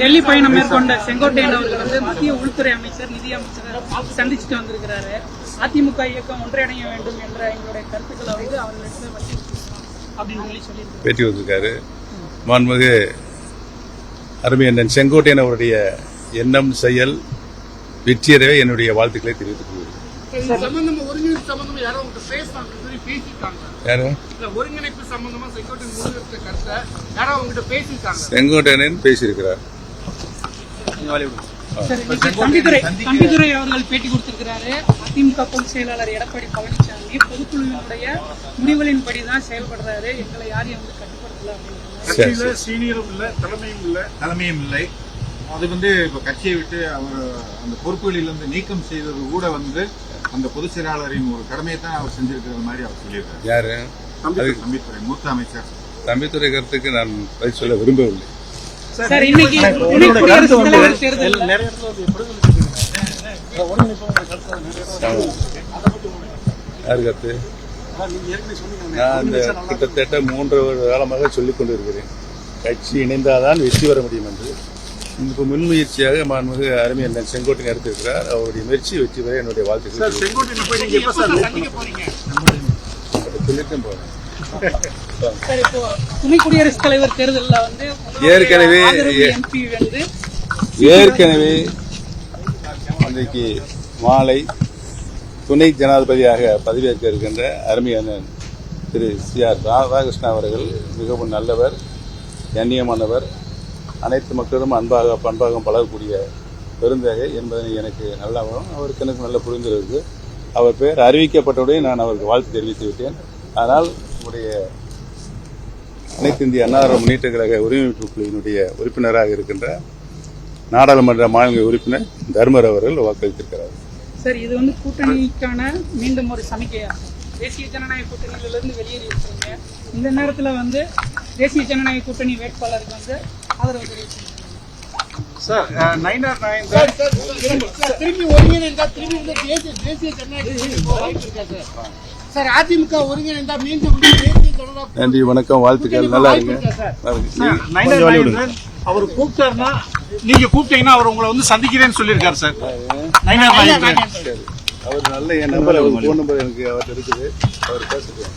டெல்லி பயணம் மேற்கொண்ட செங்கோட்டையன் அவர்கள் வந்து மத்திய உள்துறை அமைச்சர் நிதி அமைச்சர் சந்திச்சுட்டு வந்திருக்கிறாரு. அதிமுக இயக்கம் ஒன்றிணைய வேண்டும் என்ற எங்களுடைய கருத்துக்களை வந்து அவர்களிடத்தில் வலியுறுத்தணும் அப்படின்னு சொல்லி பேட்டி வந்திருக்காரு. மாண்புமிகு அருமையண்ணன் செங்கோட்டையன் அவருடைய எண்ணம் செயல் வெற்றியறவே என்னுடைய வாழ்த்துக்களை தெரிவித்துக் கொள்கிறேன். செங்கோட்டையன் பேசியிருக்கிறார். தம்பிதுரை அவர்கள் பேட்டி கொடுத்திருக்கிறாரு. அதிமுக பொதுச் செயலாளர் எடப்பாடி பழனிசாமி பொதுக்குழுவினுடைய முடிவுகளின்படிதான் செயல்படுறாரு, எங்களை யாரையும் வந்து கட்டுப்படுத்தல அப்படின்னு. சீனியரும் இல்ல, தலைமையும் இல்லை. அது வந்து இப்ப கட்சியை விட்டு அவர் அந்த பொறுப்புகளிலிருந்து நீக்கம் செய்தது கூட வந்து அந்த பொதுச் செயலாளரின் ஒரு கடமையை தான் அவர் செஞ்சிருக்கிற மாதிரி அவர் சொல்லியிருக்காரு. யாரு? தம்பித்துறை மூத்த அமைச்சர். தம்பித்துறை கருத்துக்கு நான் பதில் சொல்ல விரும்பவில்லை. யாரு கருத்து? நான் கிட்டத்தட்ட 3 காலமாக சொல்லிக் கொண்டிருக்கிறேன், கட்சி இணைந்தால்தான் வெற்றி பெற முடியும் என்று. இப்போ முன்முயற்சியாக மாண்புமிகு அருமையண்ணன் செங்கோட்டையன் எடுத்திருக்கிறார். அவருடைய முயற்சி வெற்றி பெற என்னுடைய வாழ்த்துக்கள் சொல்லிட்டு போறேன். துணை குடியரசுத் தலைவர் தேர்தலில் வந்து ஏற்கனவே அன்றைக்கு மாலை துணை ஜனாதிபதியாக பதவியேற்க இருக்கின்ற அருமையான திரு சி.ஆர். ராதாகிருஷ்ணன் அவர்கள் மிகவும் நல்லவர், கண்ணியமானவர், அனைத்து மக்களும் பண்பாக பழகக்கூடிய பெருந்தகை என்பதை எனக்கு நல்லா வரும். அவருக்கு எனக்கு நல்ல புரிந்திருக்கு. அவர் பெயர் அறிவிக்கப்பட்டவுடன் நான் அவருக்கு வாழ்த்து தெரிவித்து விட்டேன். ஆனால் நம்முடைய அனைத்து இந்திய அண்ணா முன்னேற்ற கழக உரிமைப்பு குழுவினுடைய உறுப்பினராக இருக்கின்ற நாடாளுமன்ற மாநில உறுப்பினர் தர்மர் அவர்கள் வாக்களித்திருக்கிறார். சார், இது வந்து கூட்டணிக்கான மீண்டும் ஒரு சமிக்கையாகும். தேசிய ஜனநாயக கூட்டணியிலிருந்து வெளியேறி இருக்கிறீங்க. இந்த நேரத்தில் வந்து தேசிய ஜனநாயக கூட்டணி வேட்பாளருக்கு வந்து ஆதரவு தெரிவிச்சிருக்கீங்க. சார், நயினார் நாயந்தர் திரும்பி ஒருங்கிணைந்தா திரும்பி வந்து தேசிய ஜனநாயக சார், அதிமுக ஒருங்கிணைந்தா மீண்டும் நன்றி, வணக்கம், வாழ்த்துக்கள், நல்லா இருங்க. அவர் கூப்பிட்டாருன்னா நீங்க கூப்பிட்டீங்கன்னா அவர் உங்களை வந்து சந்திக்கிறேன்னு சொல்லியிருக்காரு சார். அவர் நல்ல என் நம்பர், அவர் போன் நம்பர் எனக்கு அவர்கிட்ட இருக்குது, அவர் பேசுறேன்.